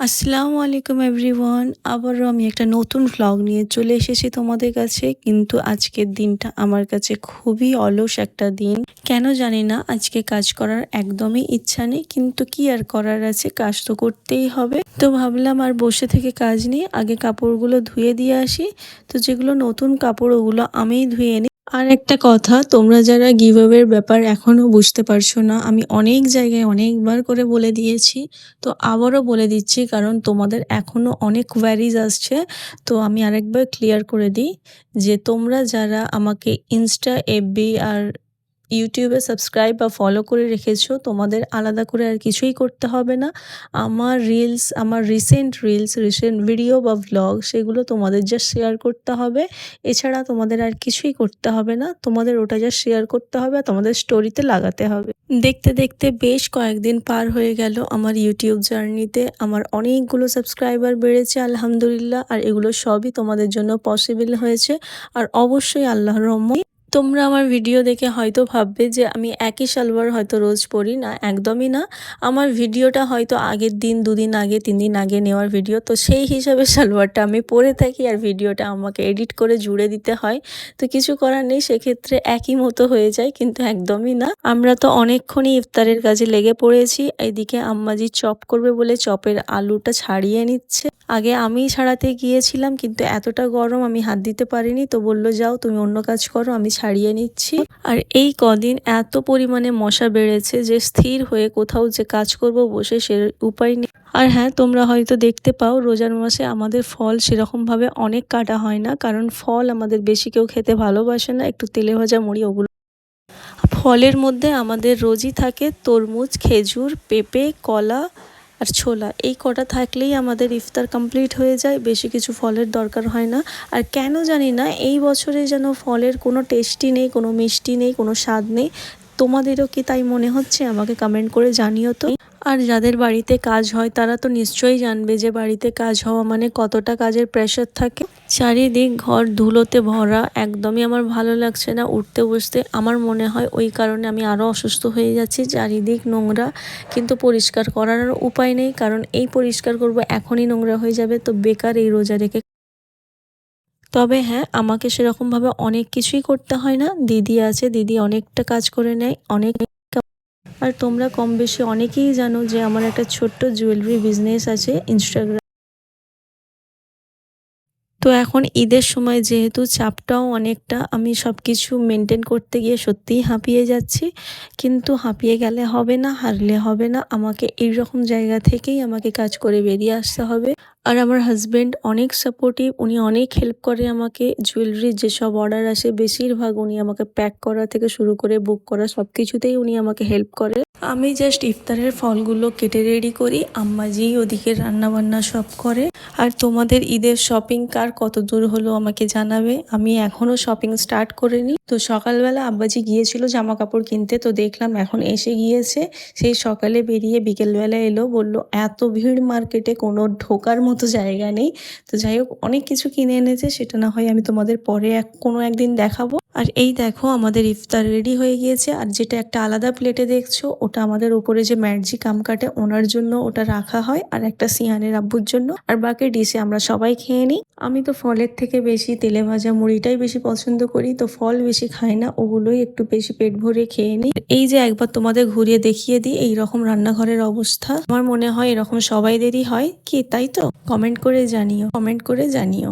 আসসালামু আলাইকুম এভরিওয়ান। আবারও আমি একটা নতুন ভ্লগ নিয়ে চলে এসেছি তোমাদের কাছে। কিন্তু আজকের দিনটা আমার কাছে খুবই অলস একটা দিন। কেন জানি না, আজকে কাজ করার একদমই ইচ্ছা নেই, কিন্তু কি আর করার আছে, কাজ তো করতেই হবে। তো ভাবলাম আর বসে থেকে কাজ নেই, আগে কাপড়গুলো ধুয়ে দিয়ে আসি। তো যেগুলো নতুন কাপড় ওগুলো আমিই ধুয়ে নিই। আর একটা কথা, তোমরা যারা গিভঅ্যাওয়ের ব্যাপার এখনো বুঝতে পারছো না, আমি অনেক জায়গায় অনেকবার করে বলে দিয়েছি। তো আবারও বলে দিচ্ছি, কারণ তোমাদের এখনো অনেক কোয়ারিজ আসছে। তো আমি আরেকবার ক্লিয়ার করে দিই যে তোমরা যারা আমাকে ইনস্টা, এফবি আর ইউটিউবে সাবস্ক্রাইব বা ফলো করে রেখেছো, তোমাদের আলাদা করে আর কিছুই করতে হবে না। আমার রিলস, আমার রিসেন্ট ভিডিও বা ভ্লগ, সেগুলো তোমাদের জাস্ট শেয়ার করতে হবে। এছাড়া তোমাদের আর কিছুই করতে হবে না, তোমাদের ওটা জাস্ট শেয়ার করতে হবে আর তোমাদের স্টোরিতে লাগাতে হবে। দেখতে দেখতে বেশ কয়েকদিন পার হয়ে গেল আমার ইউটিউব জার্নিতে। আমার অনেকগুলো সাবস্ক্রাইবার বেড়েছে আলহামদুলিল্লাহ, আর এগুলো সবই তোমাদের জন্য পসিবল হয়েছে। আর অবশ্যই আল্লাহর রহমত। তোমরা আমার ভিডিও দেখে হয়তো ভাববে যে আমি একই সালোয়ার হয়তো রোজ পরি, না, একদমই না। আমার ভিডিওটা হয়তো আগের দিন, 2 দিন আগে, 3 দিন আগে নেওয়ার ভিডিও, তো সেই হিসাবে সালোয়ারটা আমি পরে থাকি আর ভিডিওটা আমাকে এডিট করে জুড়ে দিতে হয়। তো কিছু করার নেই, সেক্ষেত্রে একই মতো হয়ে যায়, কিন্তু একদমই না। আমরা তো অনেকক্ষণই ইফতারের কাজে লেগে পড়েছি। এইদিকে আম্মাজি চপ করবে বলে চপের আলুটা ছাড়িয়ে নিচ্ছে। আগে আমিই ছাড়াতে গিয়েছিলাম, কিন্তু এতটা গরম আমি হাত দিতে পারিনি। তো বললো, যাও তুমি অন্য কাজ করো, আমি ছাড়িয়ে নিচ্ছি। আর এই কদিন এত পরিমাণে মশা বেড়েছে যে স্থির হয়ে কোথাও যে কাজ করব বসে, সে উপায় নেই। আর হ্যাঁ, তোমরা হয়তো দেখতে পাও রোজার মাসে আমাদের ফল সেরকমভাবে অনেক কাটা হয় না, কারণ ফল আমাদের বেশি কেউ খেতে ভালোবাসে না। একটু তেলে ভাজা মুড়ি ওগুলো। ফলের মধ্যে আমাদের রোজই থাকে তরমুজ, খেজুর, পেঁপে, কলা আর ছোলা। এই কটা থাকলেই আমাদের ইফতার কমপ্লিট হয়ে যায়, বেশি কিছু ফলের দরকার হয় না। আর কেন জানি না, এই বছরে যেন ফলের কোনো টেস্টি নেই, কোনো মিষ্টি নেই, কোনো স্বাদ নেই। তোমাদেরও কি তাই মনে হচ্ছে? আমাকে কমেন্ট করে জানিও তো। আর যাদের বাড়িতে কাজ হয় তারা তো নিশ্চয়ই জানবে যে বাড়িতে কাজ হওয়া মানে কতটা কাজের প্রেশার থাকে। চারিদিক ঘর ধুলোতে ভরা, একদমই আমার ভালো লাগছে না উঠতে বসতে। আমার মনে হয় ওই কারণে আমি আরও অসুস্থ হয়ে যাচ্ছি। চারিদিক নোংরা, কিন্তু পরিষ্কার করার উপায় নেই, কারণ এই পরিষ্কার করব এখনই নোংরা হয়ে যাবে, তো বেকার এই রোজা রেখে। তবে হ্যাঁ, আমাকে সেরকমভাবে অনেক কিছুই করতে হয় না, দিদি আছে, দিদি অনেকটা কাজ করে নেয় অনেক। আর তোমরা কম বেশি অনেকেই জানো যে আমার একটা ছোট্ট জুয়েলারি বিজনেস আছে ইনস্টাগ্রাম। তো এখন ঈদের সময় যেহেতু চাপটাও অনেকটা, আমি সব কিছু মেনটেন করতে গিয়ে সত্যিই হাঁপিয়ে যাচ্ছি। কিন্তু হাঁপিয়ে গেলে হবে না, হারলে হবে না, আমাকে এইরকম জায়গা থেকেই আমাকে কাজ করে বেরিয়ে আসতে হবে। আর আমার হাজব্যান্ড অনেক সাপোর্টিভ, উনি অনেক হেল্প করে আমাকে। জুয়েলারির যেসব অর্ডার আসে বেশিরভাগ উনি আমাকে প্যাক করা থেকে শুরু করে বুক করা সব কিছুতেই উনি আমাকে হেল্প করে। আমি জাস্ট ইফতারের ফলগুলো কেটে রেডি করি, আম্মাজি ওদিকে রান্না বান্না সব করে। আর তোমাদের ঈদের শপিং কার কত দূর হলো আমাকে জানাবে। আমি এখনও শপিং স্টার্ট করিনি। তো সকালবেলা আব্বাজি গিয়েছিল জামা কাপড় কিনতে, তো দেখলাম এখন এসে গিয়েছে। সেই সকালে বেরিয়ে বিকেলবেলা এলো, বলল এত ভিড় মার্কেটে, কোনো ঢোকার মতো জায়গা নেই। তো যাই হোক, অনেক কিছু কিনে এনেছে, সেটা না হয় আমি তোমাদের পরে কোনো একদিন দেখাবো। আর এই দেখো, আমাদের ইফতার রেডি হয়ে গিয়েছে। আর যেটা একটা আলাদা প্লেটে দেখছো, ওটা আমাদের উপরে যে ম্যাডজি কাম কাটে ওনার জন্য ওটা রাখা হয়, আর একটা সিয়ানের আব্বুর জন্য। আর বাকি ডিশে আমরা সবাই খেয়ে নিই। আমি তো ফলের থেকে বেশি তেলে ভাজা মুড়িটাই বেশি পছন্দ করি, তো ফল বেশি খাই না, ওগুলোই একটু বেশি পেট ভরে খেয়ে নিই। এই যে একবার তোমাদের ঘুরিয়ে দেখিয়ে দিই এইরকম রান্নাঘরের অবস্থা। আমার মনে হয় এরকম সবাইদেরই হয় কি, তাই তো? কমেন্ট করে জানিও।